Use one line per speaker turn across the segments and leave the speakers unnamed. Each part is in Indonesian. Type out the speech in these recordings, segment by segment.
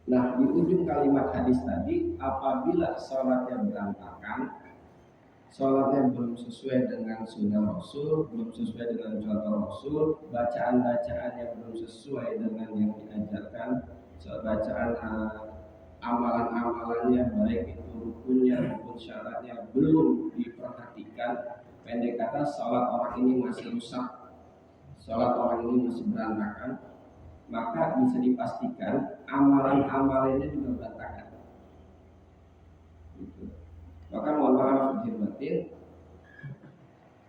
Nah, di ujung kalimat hadis tadi, apabila sholatnya berantakan, sholatnya belum sesuai dengan sunnah Rasul, belum sesuai dengan contoh Rasul, bacaan-bacaannya belum sesuai dengan yang diajarkan, bacaan amalan-amalannya baik itu rukunnya maupun syaratnya belum diperhatikan, pendek kata sholat orang ini masih rusak, sholat orang ini masih berantakan, maka bisa dipastikan amalan-amalannya juga berantakan. Gitu. Maka mohon maaf dihormatin,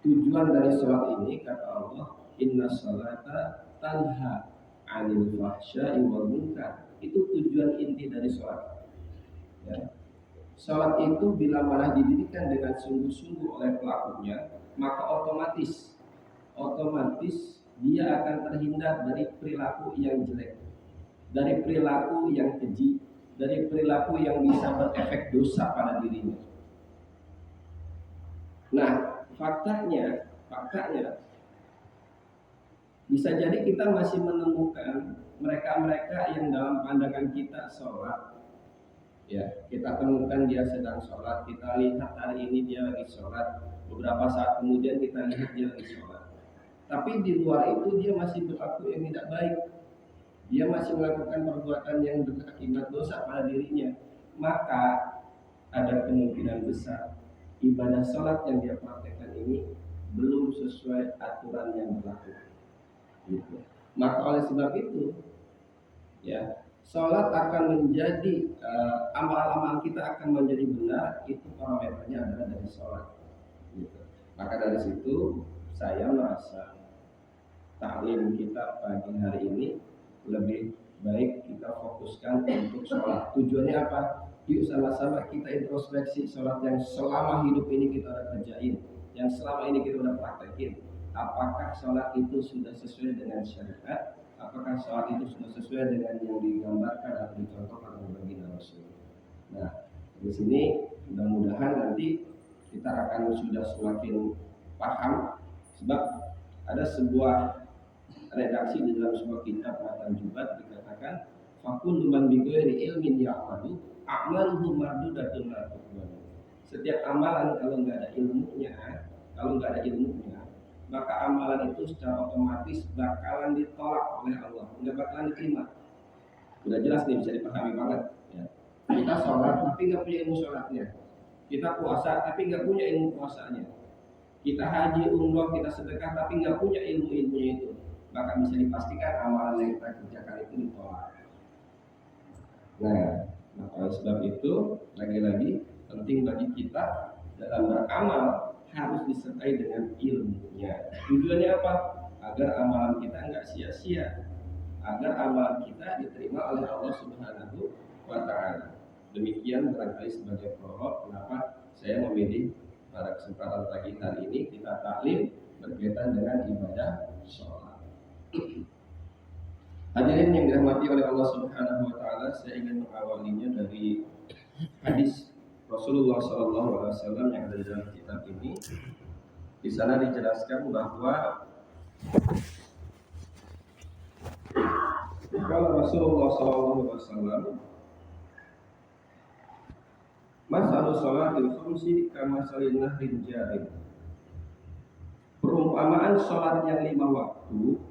tujuan dari sholat ini kata Allah, inna sholata tanha anil fahsya'i wal munkar. Itu tujuan inti dari sholat. Ya. Sholat itu bila mana didirikan dengan sungguh-sungguh oleh pelakunya, maka otomatis dia akan terhindar dari perilaku yang jelek, dari perilaku yang keji, dari perilaku yang bisa berefek dosa pada dirinya. Nah, faktanya bisa jadi kita masih menemukan mereka-mereka yang dalam pandangan kita sholat, ya kita temukan dia sedang sholat, kita lihat hari ini dia lagi sholat, beberapa saat kemudian kita lihat dia lagi sholat, tapi di luar itu dia masih berlaku yang tidak baik, dia masih melakukan perbuatan yang berakibat dosa pada dirinya, maka ada kemungkinan besar ibadah sholat yang dia praktekkan ini belum sesuai aturan yang berlaku. Gitu. Maka oleh sebab itu, ya sholat akan menjadi amal-amal kita akan menjadi benar, itu parameternya adalah dari sholat. Gitu. Maka dari situ saya merasa taklim kita pagi hari ini lebih baik kita fokuskan untuk sholat. Tujuannya apa? Yuk sama-sama kita introspeksi sholat yang selama hidup ini kita udah kerjain, yang selama ini kita udah praktekin. Apakah sholat itu sudah sesuai dengan syariat? Apakah sholat itu sudah sesuai dengan yang digambarkan atau dicontohkan oleh baginda Rasul? Nah, di sini mudah-mudahan nanti kita akan sudah semakin paham, sebab ada sebuah redaksi di dalam sebuah kitab Matan Jubat dikatakan fakul man bi ghairi ilmin ya'malu a'maluhu mardudatun la tuqbalu. Setiap amalan kalau nggak ada ilmunya, maka amalan itu secara otomatis bakalan ditolak oleh Allah, nggak bakalan diterima. Udah jelas nih, bisa dipahami banget. Ya. Kita sholat tapi nggak punya ilmu sholatnya, kita puasa tapi nggak punya ilmu puasanya, kita haji umroh kita sedekah tapi nggak punya ilmunya itu, maka bisa dipastikan amalan yang kita kerjakan itu ditolak. Nah, oleh sebab itu lagi-lagi penting bagi kita dalam beramal harus disertai dengan ilmunya. Tujuannya apa? Agar amalan kita nggak sia-sia, agar amalan kita diterima oleh Allah Subhanahu wa Ta'ala. Demikian barangkali sebagai prolog kenapa saya memilih pada kesempatan pagi hari ini kita taklim berkaitan dengan ibadah sholat. Hadirin yang dirahmati oleh Allah Subhanahu wa Ta'ala, saya ingin mengawalinya dari hadis Rasulullah SAW yang ada di dalam kitab ini. Di sana dijelaskan bahwa kalau Rasulullah SAW masalah sholatil khamsi kama salin nahrin jarin. Perumpamaan sholat yang 5 waktu,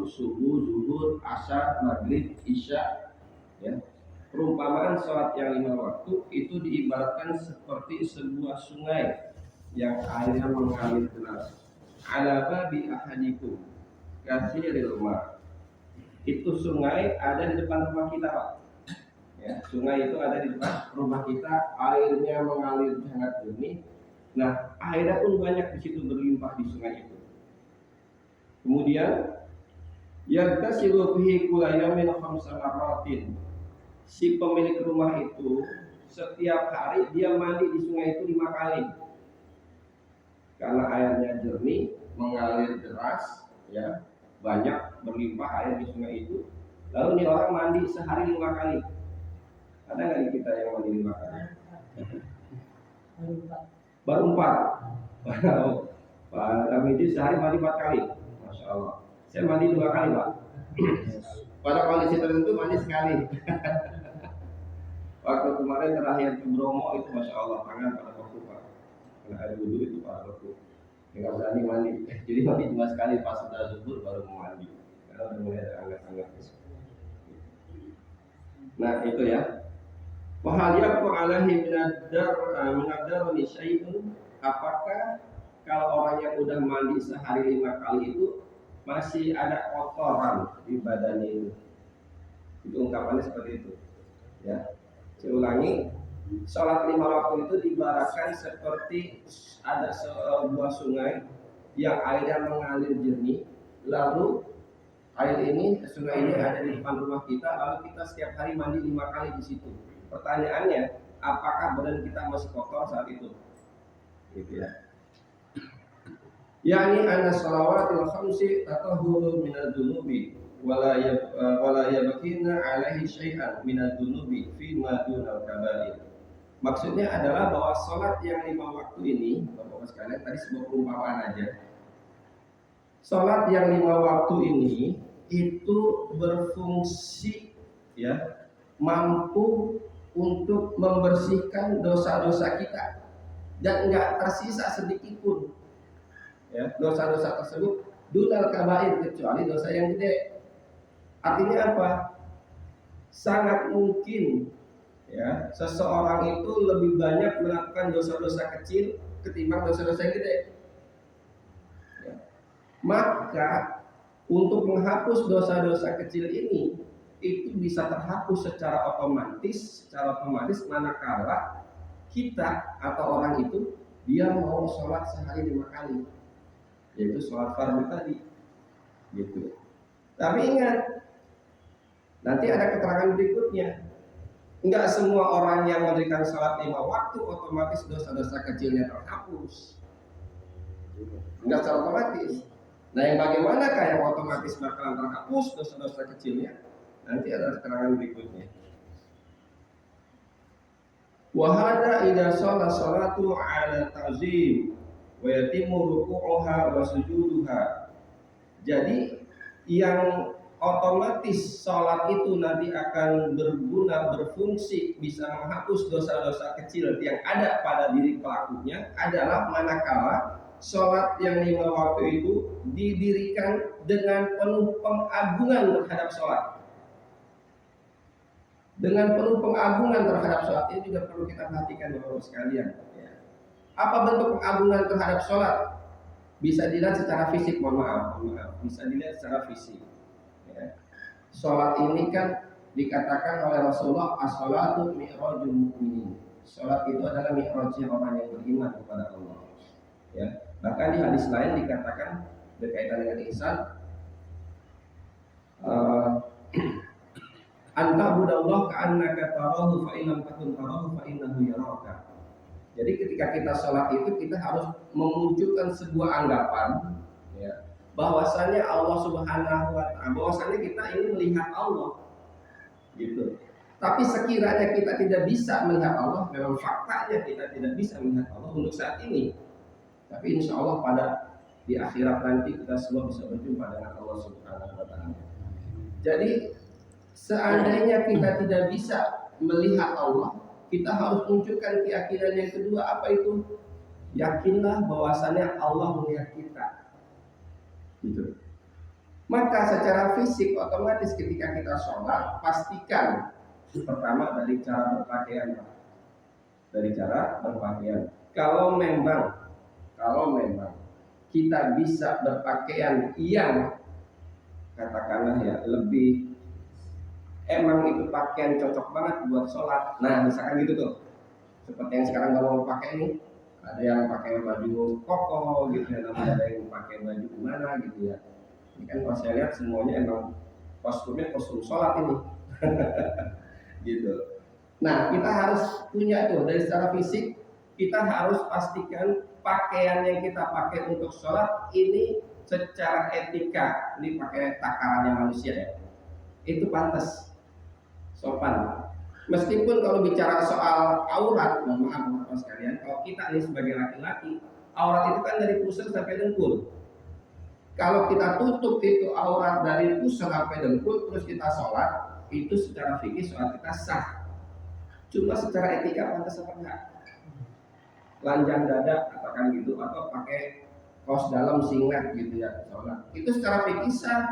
subuh, zuhur, asar, maghrib, isya, ya. Perumpamaan sholat yang 5 waktu itu diibaratkan seperti sebuah sungai yang airnya mengalir deras. Ala babi ahadikum kasiril ma. Itu sungai ada di depan rumah kita, Pak. Ya, sungai itu ada di depan rumah kita, airnya mengalir sangat jernih. Nah, airnya pun banyak di situ, berlimpah di sungai itu. Kemudian yaghtasilu fihi kulla yawmin khamsa marratin. Si pemilik rumah itu setiap hari dia mandi di sungai itu 5 kali. Karena airnya jernih, mengalir deras, ya, banyak berlimpah air di sungai itu. Lalu nih orang mandi sehari 5 kali. Ada nggak di kita yang mandi 5 kali? Baru 4. Pak Ramidi sehari mandi 4 kali. Masya Allah. Saya mandi 2 kali, Pak. Pada kondisi tertentu mandi sekali. Waktu kemarin terakhir ke Bromo itu masya Allah tangan pada waktu pak, kena air wudhu itu pada waktu nggak berani mandi. Jadi mandi cuma sekali pas sudah zuhur baru mau mandi karena udah mulai ada anget-anget. Nah itu ya. Wahal yaqu alaihi minadar syai'un, apakah kalau orang yang udah mandi sehari 5 kali itu masih ada kotoran di badannya itu? Itu ungkapannya seperti itu. Ya, saya ulangi, sholat 5 waktu itu diibaratkan seperti ada sebuah sungai yang airnya mengalir jernih, lalu sungai ini ada di depan rumah kita, lalu kita setiap hari mandi 5 kali di situ. Pertanyaannya, apakah badan kita masih kotor saat itu? Gitu ya. Yani anna shalawatil khamsi tatahuru minadz dzunubi wala yabqina alaihi syai'an minadz dzunubi fi ma dunal kaba'ir. Maksudnya adalah bahwa sholat yang 5 waktu ini, Bapak-bapak sekalian, tadi sebuah perumpamaan aja. Sholat yang 5 waktu ini itu berfungsi ya, mampu untuk membersihkan dosa-dosa kita dan enggak tersisa sedikit pun ya dosa-dosa tersebut dunal kabair, kecuali dosa yang gede. Artinya apa? Sangat mungkin ya seseorang itu lebih banyak melakukan dosa-dosa kecil ketimbang dosa-dosa yang gede ya. Maka untuk menghapus dosa-dosa kecil ini itu bisa terhapus secara otomatis manakala kita atau orang itu dia mau sholat sehari 5 kali, yaitu sholat fardu tadi, gitu. Tapi ingat, nanti ada keterangan berikutnya. Enggak semua orang yang mendirikan sholat 5 waktu otomatis dosa-dosa kecilnya terhapus. Enggak secara otomatis. Nah, yang bagaimana yang otomatis bakalan terhapus dosa-dosa kecilnya? Nanti ada keterangan berikutnya. Wa hadza idza sholatu ala ta'zim wa yatimmu ruku'uha wa sujuduha. Jadi yang otomatis sholat itu nanti akan berguna, berfungsi, bisa menghapus dosa-dosa kecil yang ada pada diri pelakunya adalah manakala sholat yang 5 waktu itu didirikan dengan penuh pengagungan terhadap sholat. Dengan penuh pengagungan terhadap sholat ini juga perlu kita perhatikan Bapak-bapak sekalian. Ya. Apa bentuk pengagungan terhadap sholat? Bisa dilihat secara fisik, mohon maaf, bisa dilihat secara fisik. Ya. Sholat ini kan dikatakan oleh Rasulullah as-sholatu mi'rajul mu'minin. Sholat itu adalah mi'rajnya orang yang beriman kepada Allah. Ya. Bahkan di hadis lain dikatakan berkaitan dengan ihsan, anta budallah ka'annaka tarahu fa in lam takun tarahu fa innahu yaraka. Jadi ketika kita sholat itu kita harus memunculkan sebuah anggapan ya, bahwasanya Allah Subhanahu wa ta'ala, bahwasanya kita ini melihat Allah gitu. Tapi sekiranya kita tidak bisa melihat Allah, memang faktanya kita tidak bisa melihat Allah untuk saat ini. Tapi insya Allah pada di akhirat nanti kita semua bisa berjumpa dengan Allah Subhanahu wa ta'ala. Jadi seandainya kita tidak bisa melihat Allah, kita harus munculkan keyakinan yang kedua. Apa itu? Yakinlah bahwasannya Allah melihat kita. Gitu. Maka secara fisik otomatis ketika kita sholat, pastikan pertama dari cara berpakaian. Dari cara berpakaian. Kalau memang kita bisa berpakaian yang katakanlah ya lebih, emang itu pakaian cocok banget buat sholat. Nah misalkan gitu tuh, seperti yang sekarang kalau mau pakai ini, ada yang pakai baju koko gitu ya, ada yang pakai baju gimana gitu ya. Ini kan kalau saya lihat semuanya emang kostumnya kostum sholat ini, gitu. Nah kita harus punya tuh dari secara fisik, kita harus pastikan pakaian yang kita pakai untuk sholat ini secara etika, ini pakai takarannya manusia ya, itu pantas, sopan. Meskipun kalau bicara soal aurat, mohon maaf Bapak sekalian, kalau kita ini sebagai laki-laki, aurat itu kan dari pusar sampai dengkul. Kalau kita tutup itu aurat dari pusar sampai dengkul terus kita sholat, itu secara fikih sholat kita sah. Cuma secara etika pantas apa enggak? Lanjang dada katakan gitu, atau pakai kaos dalam singlet gitu ya sholat, itu secara fikih sah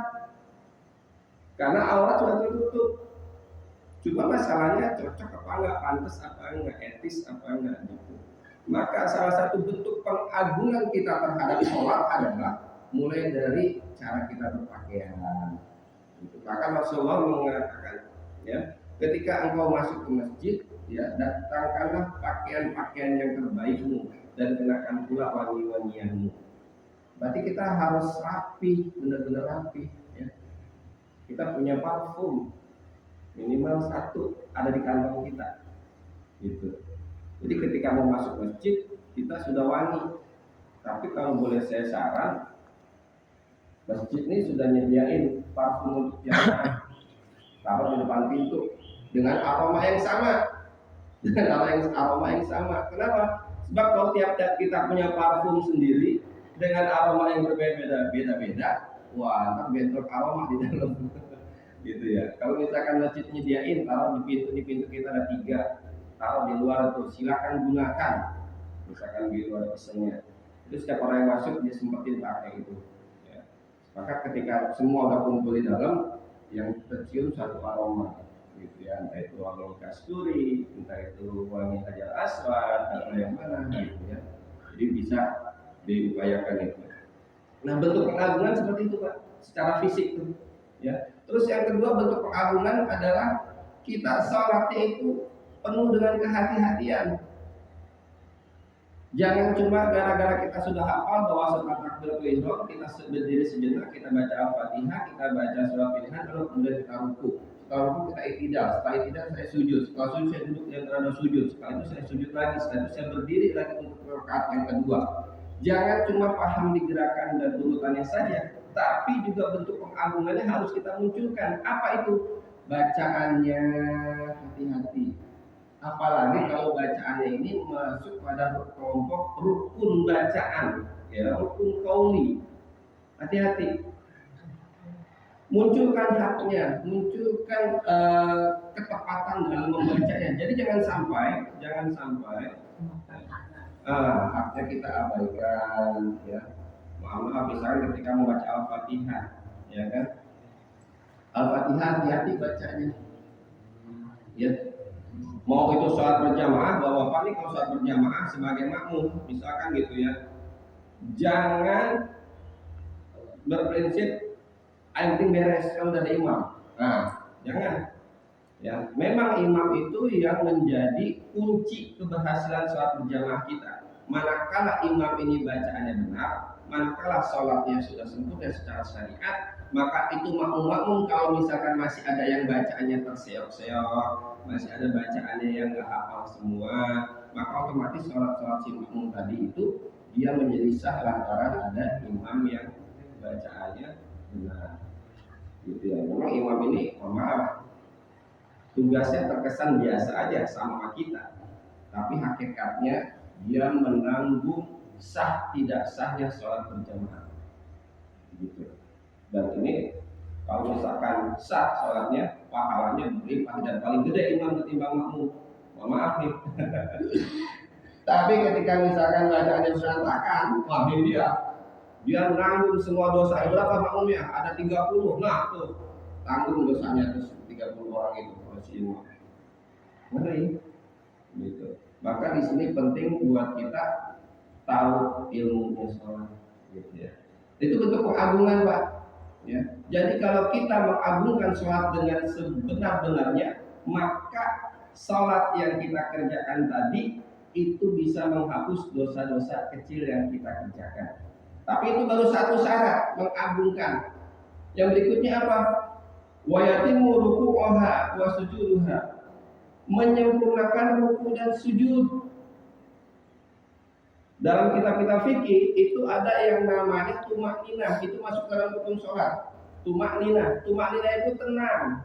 karena aurat sudah tertutup. Cuma masalahnya cocok apa enggak, pantas apa enggak, etis apa enggak gitu. Maka salah satu bentuk pengagungan kita terhadap sholat adalah mulai dari cara kita berpakaian. Gitu. Maka Rasulullah mengatakan, ya, ketika engkau masuk ke masjid, ya, datangkanlah pakaian-pakaian yang terbaikmu dan kenakan pula wangi-wangianmu. Berarti kita harus rapi, benar-benar rapi. Ya. Kita punya parfum minimal 1 ada di kantong kita, gitu. Jadi ketika mau masuk masjid kita sudah wangi. Tapi kalau boleh saya saran, masjid ini sudah nyediain parfum untuk jamaah, taruh di depan pintu dengan aroma yang sama, Kenapa? Sebab kalau tiap kita punya parfum sendiri dengan aroma yang berbeda-beda, wah, ntar bentrok aroma di dalam. Gitu ya. Kalau misalkan masjid nyediain, taruh di pintu kita ada 3, taruh di luar tuh, silakan gunakan. Misalkan di luar pesennya, itu setiap orang yang masuk dia sempetin pakai itu. Ya. Maka ketika semua udah kumpul di dalam, yang tercium satu aroma, gitu ya, entah itu wangi kasturi, entah itu wangi hajar aswad atau yang mana, gitu ya. Jadi bisa diupayakan itu. Nah, bentuk pengagungan seperti itu Pak, secara fisik tuh. Ya. Terus yang kedua bentuk pengagungan adalah kita sholatnya itu penuh dengan kehati-hatian. Jangan cuma gara-gara kita sudah hafal bahwa setelah takbiratul ihram kita berdiri sejenak, kita baca Al-Fatihah, kita baca surah pilihan, lalu kemudian kita ruku. Setelah ruku kita iktidal, setelah iktidal saya sujud, setelah sujud saya duduk yang berada sujud, setelah itu saya sujud lagi, setelah itu saya berdiri lagi untuk rakaat yang kedua. Jangan cuma paham di gerakan dan urutannya saja, tapi juga bentuk pengagungannya harus kita munculkan. Apa itu? Bacaannya hati-hati. Apalagi kalau bacaannya ini masuk pada kelompok rukun bacaan, ya, rukun qauli. Hati-hati. Munculkan haknya, munculkan ketepatan dalam membacanya. Jadi jangan sampai haknya kita abaikan, ya. Maaf misalnya ketika membaca Al-Fatihah, ya kan? Al-Fatihah hati-hati bacanya. Ya. Mau itu sholat berjamaah, bapak nih kalau sholat berjamaah sebagai makmum, misalkan gitu ya, jangan berprinsip yang penting beres kalau udah ada imam. Nah, jangan. Ya, memang imam itu yang menjadi kunci keberhasilan sholat berjamaah kita. Manakala imam ini bacaannya benar, manakala sholatnya sudah sempurna secara syariat, maka itu makmum-makmum kalau misalkan masih ada yang bacaannya terseok-seok, masih ada bacaannya yang nggak hafal semua, maka otomatis sholat-sholat si makmum tadi itu dia menjadi sah lantaran ada imam yang bacaannya benar. Gitu ya. Memang imam ini, maaf, tugasnya terkesan biasa aja sama kita, tapi hakikatnya dia menanggung sah tidak sahnya sholat berjamaah. Gitu. Dan ini kalau misalkan sah sholatnya, pahalanya berlimpah dan paling gede imam ketimbang makmum. Maaf nih. Tapi ketika misalkan bacaannya berantakan, wah ini dia nanggung semua dosa. Berapa makmumnya? Ada 30. Nah tuh tanggung dosanya terus 30 orang itu si imam. Ngeri. Gitu. Maka di sini penting buat kita tahu ilmunya sholat. Gitu ya. Itu bentuk pengagungan Pak. Ya. Jadi kalau kita mengagungkan sholat dengan sebenar-benarnya, maka sholat yang kita kerjakan tadi itu bisa menghapus dosa-dosa kecil yang kita kerjakan. Tapi itu baru satu syarat mengagungkan. Yang berikutnya apa? Wa yatimmu ruku'uha wa sujuduha. Menyempurnakan ruku dan sujud. Dalam kitab-kitab fikih itu ada yang namanya tumakninah, itu masuk dalam rukun sholat. Tumakninah itu tenang.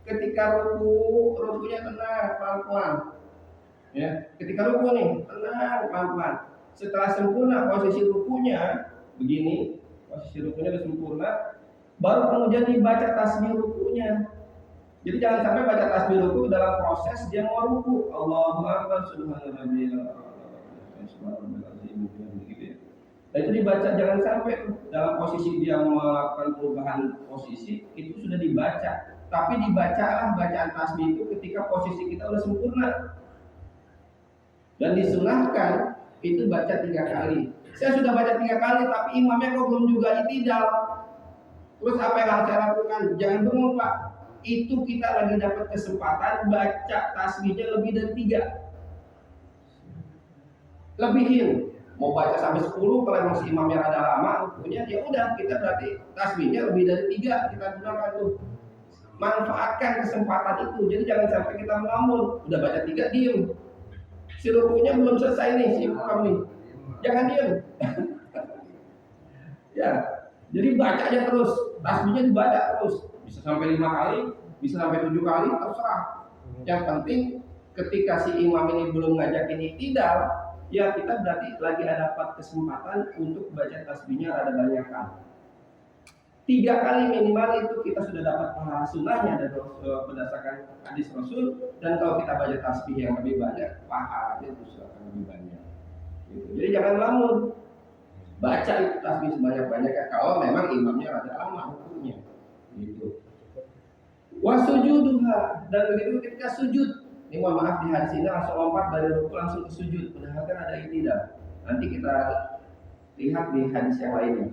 Ketika rukunya tenang, pelan-pelan. Ya, ketika ruku nih tenang, pelan-pelan. Setelah sempurna posisi rukunya begini, posisi rukunya udah sempurna, baru kemudian dibaca tasbih rukunya. Jadi jangan sampai baca tasbih ruku dalam proses dia mau ruku, Allahu Akbar subhanallah gitu ya. Nah, itu dibaca, jangan sampai dalam posisi dia melakukan perubahan posisi itu sudah dibaca, tapi dibacalah bacaan tasbih itu ketika posisi kita udah sempurna. Dan disunahkan itu baca 3 kali. Saya sudah baca 3 kali, tapi imamnya kok belum juga itidal. Terus apa yang harus saya lakukan? Jangan bengong Pak. Itu kita lagi dapat kesempatan baca tasbihnya lebih dari 3. Lebihin. Mau baca sampai 10, kalau masih imamnya rada lama, punya ya udah kita berarti tasbihnya lebih dari 3 kita gunakan tuh. Manfaatkan kesempatan itu. Jadi jangan sampai kita melamun. Udah baca 3 diem. Si rukunya belum selesai nih si imam nih. Jangan diem. Ya. Jadi baca aja terus. Tasbihnya dibaca terus. Bisa sampai 5 kali, bisa sampai 7 kali, terserah. Yang penting ketika si imam ini belum ngajakin iktidal, ya kita berarti lagi dapat kesempatan untuk baca tasbihnya rada banyakan. 3 kali minimal itu kita sudah dapat pahala sunnahnya dari berdasarkan hadis Rasul. Dan kalau kita baca tasbih yang lebih banyak, pahalanya itu akan lebih banyak. Gitu. Jadi jangan lamun, baca itu tasbih sebanyak-banyaknya kalau memang imamnya rada lama hukumnya. Gitu. Wasujuduha, dan begitu ketika sujud. Ini mohon maaf di hadis ini langsung lompat dari ruku langsung ke sujud. Padahal kan ada iktidal. Nanti kita lihat di hadis yang lainnya.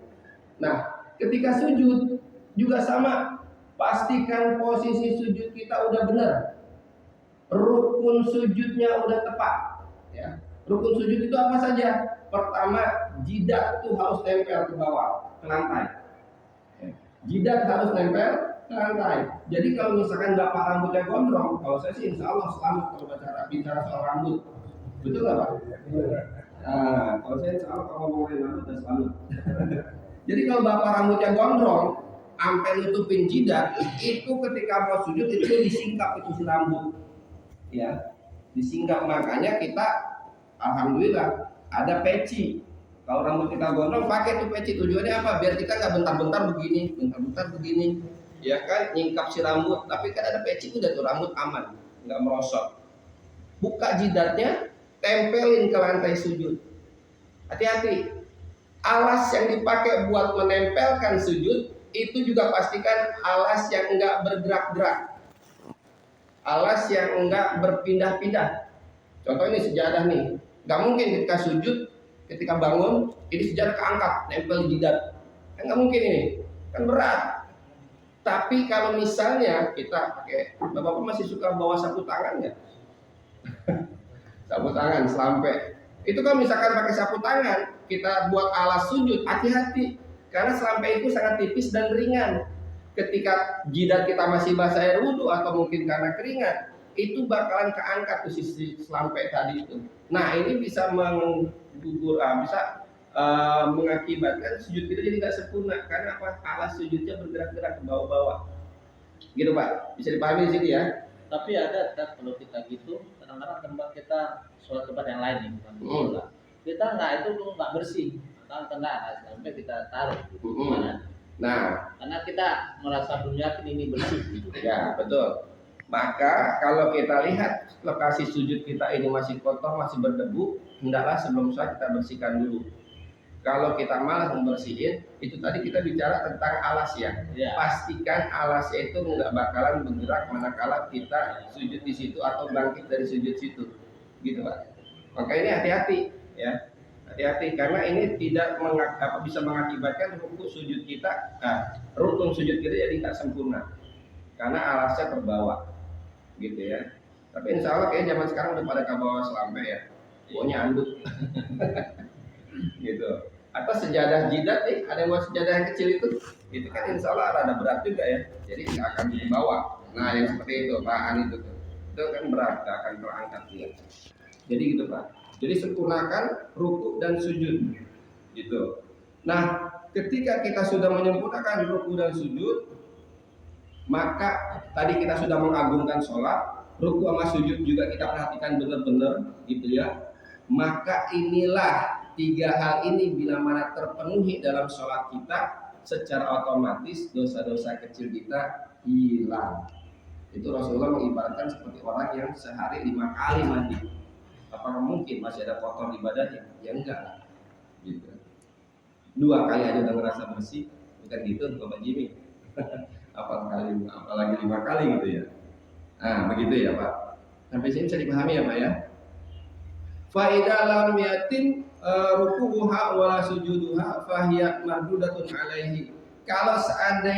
Nah, ketika sujud juga sama, pastikan posisi sujud kita udah benar. Rukun sujudnya udah tepat. Ya. Rukun sujud itu apa saja? Pertama, jidat itu harus nempel ke bawah, ke lantai. Ya. Jidat harus nempel ke lantai. Jadi kalau misalkan bapak rambutnya gondrong, kalau saya sih insya Allah selamat kalau bicara soal rambut. Betul nggak Pak? Nah, kalau saya insya Allah kalau ngomongin rambut dan selamat. Jadi kalau bapak rambutnya gondrong, sampai nutupin jidat, itu ketika mau sujud itu disingkap itu si rambut, ya, disingkap. Makanya kita, alhamdulillah, ada peci. Kalau rambut kita gondrong, pakai tuh peci. Tujuannya apa? Biar kita nggak bentar-bentar begini, ya kan, nyingkap si rambut. Tapi kan ada peci udah tuh rambut aman, nggak merosot. Buka jidatnya, tempelin ke lantai sujud. Hati-hati. Alas yang dipakai buat menempelkan sujud itu juga pastikan alas yang enggak bergerak-gerak, alas yang enggak berpindah-pindah. Contoh ini sejadah nih, nggak mungkin ketika sujud, ketika bangun ini sejadah keangkat nempel di jidat, kan nggak mungkin ini, kan berat. Tapi kalau misalnya kita pakai, bapak masih suka bawa sapu tangan ya, sapu tangan selampe. Itu kan misalkan pakai sapu tangan, kita buat alas sujud, hati-hati. Karena selampe itu sangat tipis dan ringan. Ketika jidat kita masih basah air wudhu atau mungkin karena keringat, itu bakalan keangkat tuh sisi selampe tadi itu. Nah ini bisa mengakibatkan sujud kita jadi nggak sempurna. Karena apa? Alas sujudnya bergerak-gerak ke bawah-bawah. Gitu Pak, bisa dipahami di sini ya.
Tapi ada kalau kita gitu, kadang-kadang tempat kita sholat tempat yang lain nih, bukan bola. Kita nggak bersih, tengah sampai kita taruh. Gimana?
Nah,
karena kita merasa belum yakin ini bersih. Gitu.
Ya betul. Maka kalau kita lihat lokasi sujud kita ini masih kotor, masih berdebu, hendaklah sebelum sholat kita bersihkan dulu. Kalau kita malas membersihin, itu tadi kita bicara tentang alas ya. Pastikan alasnya itu nggak bakalan bergerak manakala kita sujud di situ atau bangkit dari sujud situ, gitu Pak. Maka ini hati-hati ya, hati-hati karena ini tidak bisa mengakibatkan rukun sujud kita, rukun sujud kita jadi nggak sempurna karena alasnya terbawa, gitu ya. Tapi insya Allah kayaknya zaman sekarang udah pada kabawa selampe ya, pokoknya anduk, gitu. Atau sejadah jidat nih, ada yang buat sejadah yang kecil itu kan insya Allah rada berat juga ya, jadi nggak akan dibawa. Nah yang seperti itu bahan itu kan berat, nggak akan terangkat ya. Jadi gitu Pak. Jadi sempurnakan ruku dan sujud, gitu. Nah ketika kita sudah menyempurnakan ruku dan sujud, maka tadi kita sudah mengagungkan sholat, ruku sama sujud juga kita perhatikan benar-benar, gitu ya. Maka inilah tiga hal ini bila mana terpenuhi dalam sholat kita, secara otomatis dosa-dosa kecil kita hilang. Itu Rasulullah mengibaratkan seperti orang yang sehari 5 kali mandi. Apakah mungkin masih ada kotor di badannya? Ya enggak. Gitu. 2 kali aja udah ngerasa bersih, bukan gitu Bapak Jimmy. apalagi 5 kali gitu ya. Nah, begitu ya Pak. Sampai sini bisa dipahami ya Pak ya. Fa idza lam yatim ruku'uha wala sujuduha fahiya mardudatun alaihi. Kalau seandainya